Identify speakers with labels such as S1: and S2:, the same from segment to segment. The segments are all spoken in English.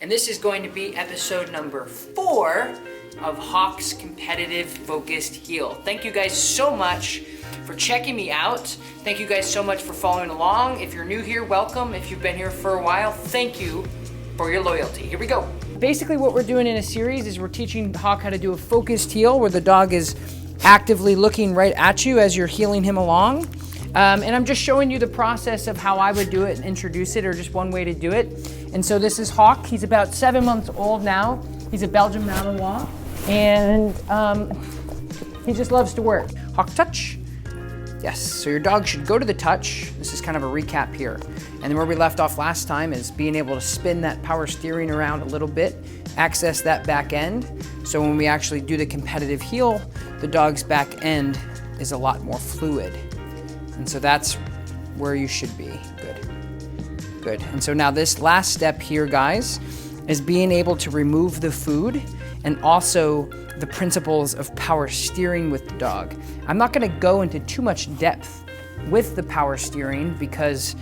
S1: and this is going to be episode number 4 of Hawk's Competitive Focused Heel. Thank you guys so much for checking me out. Thank you guys so much for following along. If you're new here, welcome. If you've been here for a while, thank you for your loyalty. Here we go. Basically what we're doing in a series is we're teaching Hawk how to do a focused heel where the dog is actively looking right at you as you're heeling him along. And I'm just showing you the process of how I would do it and introduce it, or just one way to do it. And so this is Hawk. He's about 7 months old now. He's a Belgian Malinois, and he just loves to work. Hawk, touch. Yes, so your dog should go to the touch. This is kind of a recap here. And then where we left off last time is being able to spin that power steering around a little bit, access that back end. So when we actually do the competitive heel, the dog's back end is a lot more fluid. And so that's where you should be. Good, good. And so now this last step here, guys, is being able to remove the food and also the principles of power steering with the dog. I'm not gonna go into too much depth with the power steering because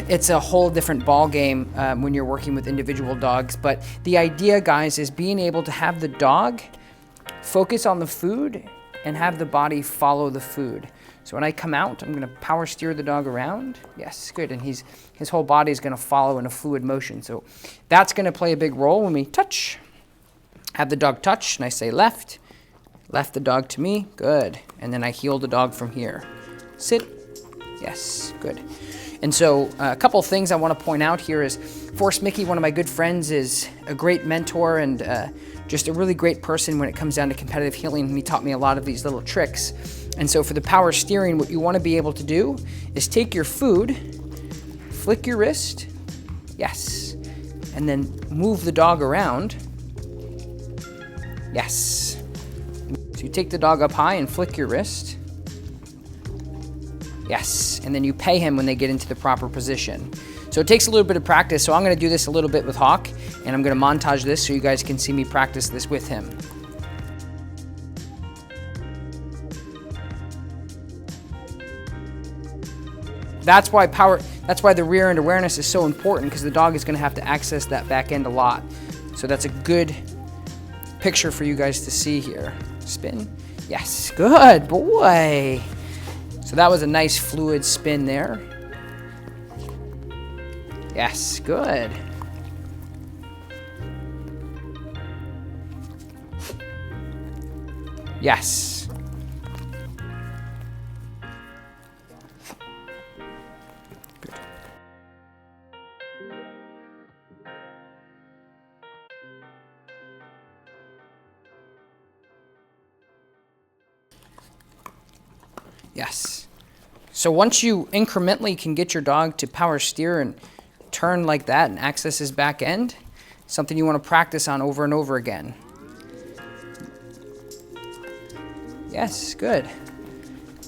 S1: it's a whole different ball game when you're working with individual dogs. But the idea, guys, is being able to have the dog focus on the food and have the body follow the food. So when I come out, I'm gonna power steer the dog around. Yes, good, and his whole body is gonna follow in a fluid motion. So that's gonna play a big role when we touch. Have the dog touch, and I say left. Left the dog to me, good. And then I heel the dog from here. Sit, yes, good. And so a couple of things I wanna point out here is Force Mickey, one of my good friends, is a great mentor and just a really great person when it comes down to competitive heeling. He taught me a lot of these little tricks. And so for the power steering, what you wanna be able to do is take your food, flick your wrist, yes, and then move the dog around. Yes. So you take the dog up high and flick your wrist. Yes, and then you pay him when they get into the proper position. So it takes a little bit of practice, so I'm gonna do this a little bit with Hawk, and I'm gonna montage this so you guys can see me practice this with him. That's why the rear end awareness is so important, because the dog is gonna have to access that back end a lot. So that's a good picture for you guys to see here. Spin, yes, good boy. So that was a nice fluid spin there. Yes, good. Yes. Good. Yes. So once you incrementally can get your dog to power steer and turn like that and access his back end, something you want to practice on over and over again. Yes, good.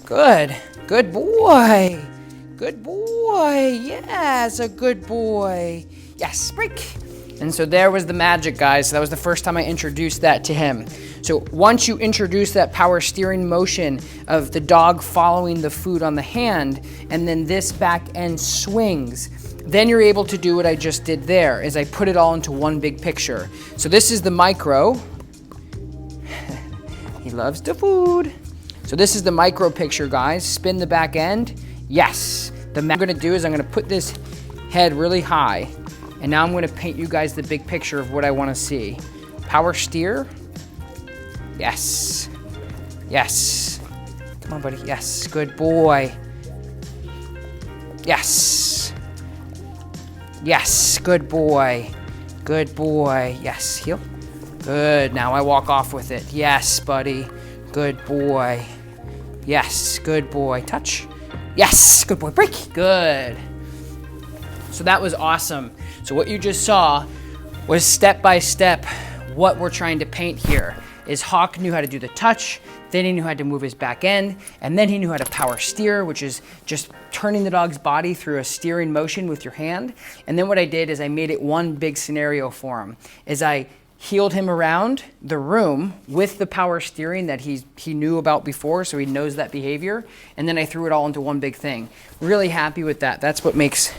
S1: Good. Good boy. Good boy. Yes, a good boy. Yes, break. And so there was the magic, guys. That was the first time I introduced that to him. So once you introduce that power steering motion of the dog following the food on the hand, and then this back end swings, then you're able to do what I just did there, is I put it all into one big picture. So this is the micro. He loves the food. So this is the micro picture, guys. Spin the back end. Yes. What I'm gonna do is I'm gonna put this head really high, and now I'm gonna paint you guys the big picture of what I wanna see. Power steer. Yes. Yes. Come on, buddy. Yes. Good boy. Yes. Yes. Good boy. Good boy. Yes. Heel. Good. Now I walk off with it. Yes, buddy. Good boy. Yes. Good boy. Touch. Yes. Good boy. Break. Good. So that was awesome. So what you just saw was step by step what we're trying to paint here. Is Hawk knew how to do the touch, then he knew how to move his back end, and then he knew how to power steer, which is just turning the dog's body through a steering motion with your hand. And then what I did is I made it one big scenario for him, is I heeled him around the room with the power steering that he knew about before, so he knows that behavior, and then I threw it all into one big thing. Really happy with that. That's what makes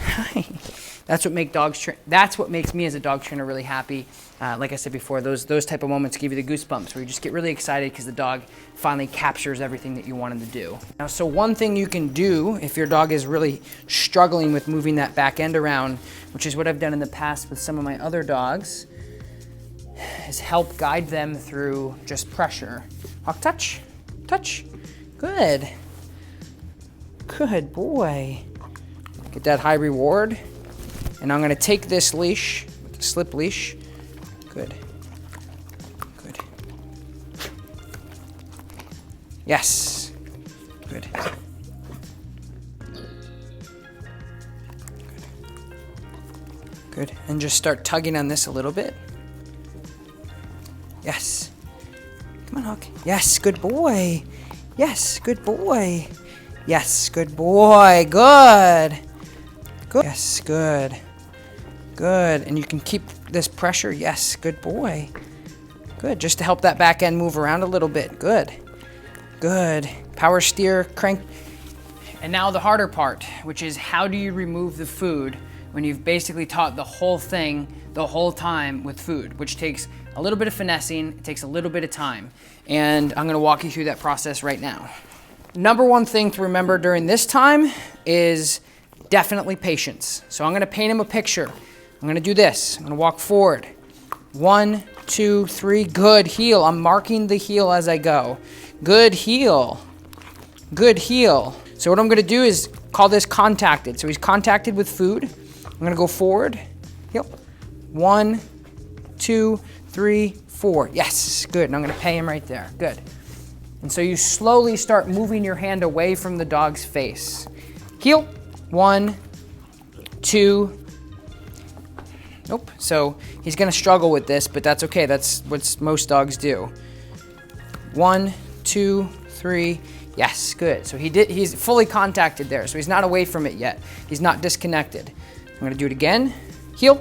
S1: That's what makes me as a dog trainer really happy. Like I said before, those type of moments give you the goosebumps where you just get really excited because the dog finally captures everything that you want him to do. Now, so one thing you can do if your dog is really struggling with moving that back end around, which is what I've done in the past with some of my other dogs, is help guide them through just pressure. Hawk, touch, touch. Good. Good boy. Get that high reward. And I'm gonna take this leash, the slip leash. Good. Good. Yes. Good. Good. And just start tugging on this a little bit. Yes. Come on, Hawk. Yes, good boy. Yes, good boy. Yes, good boy. Good. Good. Yes, good. Good. And you can keep this pressure. Yes, good boy. Good. Just to help that back end move around a little bit. Good. Good. Power steer, crank. And now the harder part, which is how do you remove the food when you've basically taught the whole thing the whole time with food, which takes a little bit of finessing, it takes a little bit of time. And I'm gonna walk you through that process right now. Number one thing to remember during this time is definitely patience. So I'm gonna paint him a picture. I'm gonna do this. I'm gonna walk forward. 1, 2, 3, good, heel. I'm marking the heel as I go. Good heel. Good heel. So what I'm gonna do is call this contacted. So he's contacted with food. I'm gonna go forward, heel. 1, 2, 3, 4. Yes, good. And I'm gonna pay him right there. Good. And so you slowly start moving your hand away from the dog's face. Heel. 1, 2. Nope. So he's gonna struggle with this, but that's okay. That's what most dogs do. 1, 2, 3. Yes, good. So he's fully contacted there. So he's not away from it yet. He's not disconnected. I'm gonna do it again. Heel.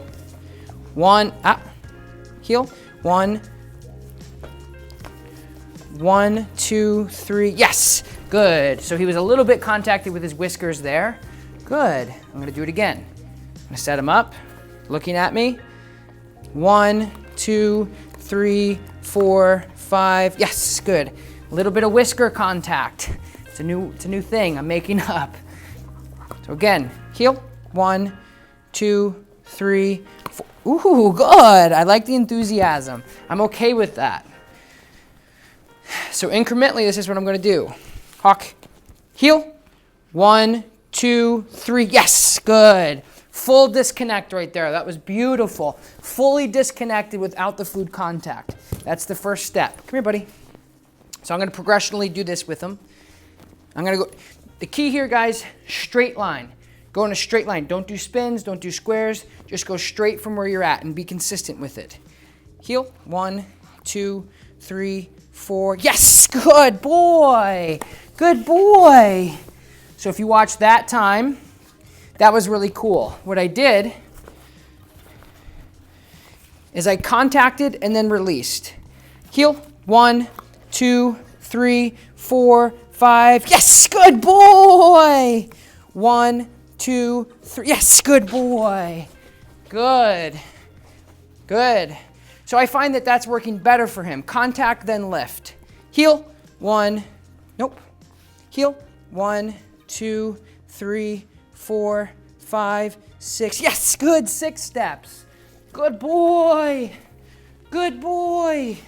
S1: 1, heel. 1, 2, 3. Yes, good. So he was a little bit contacted with his whiskers there. Good. I'm gonna do it again. I'm gonna set him up, looking at me. 1, 2, 3, 4, 5. Yes, good. A little bit of whisker contact. It's a new thing I'm making up. So again, heel. 1, 2, 3, 4. Ooh, good. I like the enthusiasm. I'm okay with that. So incrementally, this is what I'm going to do. Hawk, heel. 1, 2, 3. Yes, good. Full disconnect right there. That was beautiful. Fully disconnected without the food contact. That's the first step. Come here, buddy. So I'm going to progressionally do this with him. I'm going to go. The key here, guys, straight line. Go in a straight line. Don't do spins. Don't do squares. Just go straight from where you're at and be consistent with it. Heel. 1, 2, 3, 4. Yes, good boy. Good boy. So if you watch that time, that was really cool. What I did is I contacted and then released. Heel. 1, 2, 3, 4, 5. Yes, good boy. 1, 2, 3. Yes, good boy. Good. Good. So I find that that's working better for him. Contact, then lift. Heel. 1. Nope. Heel. 1, 2, 3, 4, 5, 6. Yes, good. 6 steps. Good boy. Good boy.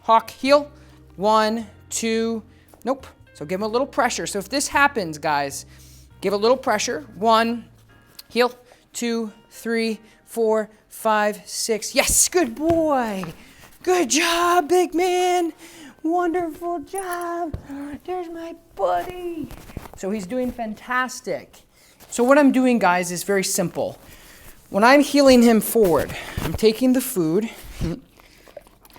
S1: Hawk, heel. 1, 2. Nope. So give him a little pressure. So if this happens, guys, give a little pressure. 1, heel. 2, 3, 4, 5, 6. Yes, good boy. Good job, big man. Wonderful job. There's my buddy. So he's doing fantastic. So what I'm doing, guys, is very simple. When I'm heeling him forward, I'm taking the food and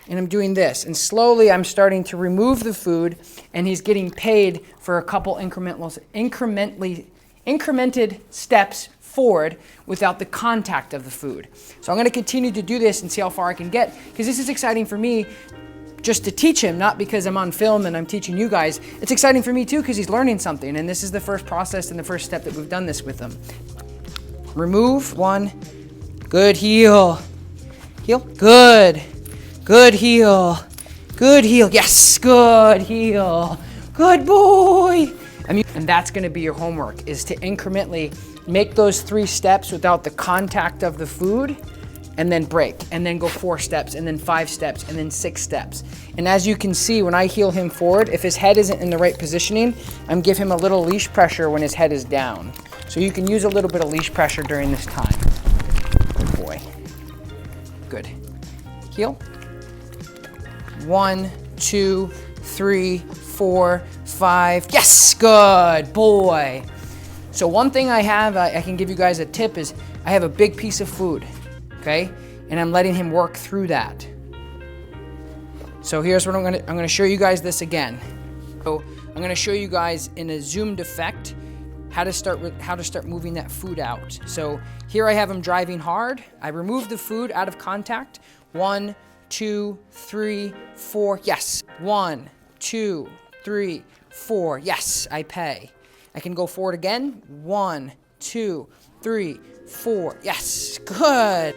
S1: I'm doing this. And slowly I'm starting to remove the food and he's getting paid for a couple incremented steps forward without the contact of the food. So I'm going to continue to do this and see how far I can get, because this is exciting for me just to teach him, not because I'm on film and I'm teaching you guys. It's exciting for me too because he's learning something, and this is the first process and the first step that we've done this with him. remove, 1, good, heel, heel, good, good, heel, good, heel, yes, good, heel, good boy. And that's gonna be your homework, is to incrementally make those 3 steps without the contact of the food, and then break, and then go 4 steps, and then 5 steps, and then 6 steps. And as you can see, when I heel him forward, if his head isn't in the right positioning, I'm give him a little leash pressure when his head is down. So you can use a little bit of leash pressure during this time. Good boy. Good. Heel. 1, 2, 3, 4, 5. Yes, good boy. So one thing I have, I can give you guys a tip, is I have a big piece of food. Okay, and I'm letting him work through that. So here's what I'm gonna show you guys this again. So I'm gonna show you guys in a zoomed effect how to start moving that food out. So here I have him driving hard. I remove the food out of contact. 1, 2, 3, 4. Yes. 1, 2, 3, 4. Yes, I pay. I can go forward again. 1, 2, 3, 4. Yes, good.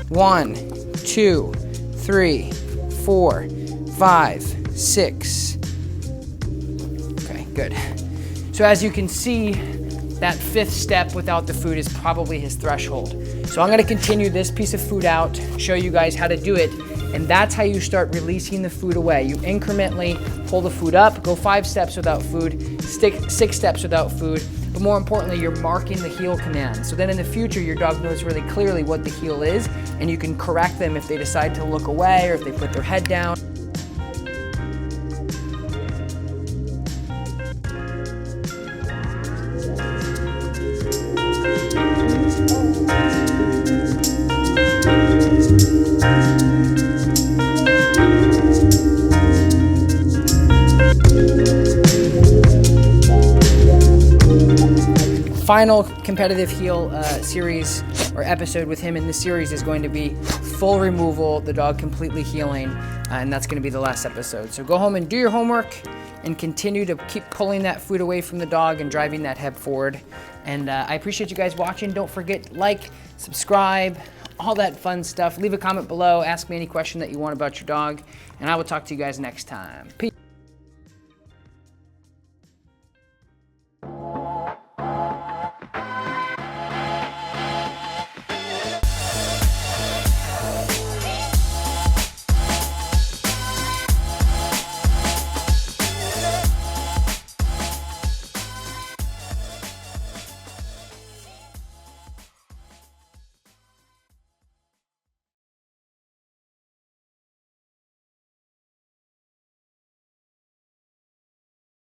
S1: One, 2, 3, 4, 5, 6. Okay, good. So as you can see, that 5th step without the food is probably his threshold. So I'm gonna continue this piece of food out, show you guys how to do it, and that's how you start releasing the food away. You incrementally pull the food up, go 5 steps without food, 6 steps without food, but more importantly, you're marking the heel command. So then in the future, your dog knows really clearly what the heel is, and you can correct them if they decide to look away or if they put their head down. Final competitive heel series or episode with him in this series is going to be full removal, the dog completely healing, and that's going to be the last episode. So go home and do your homework and continue to keep pulling that food away from the dog and driving that head forward. And I appreciate you guys watching. Don't forget, like, subscribe, all that fun stuff. Leave a comment below. Ask me any question that you want about your dog, and I will talk to you guys next time. Peace.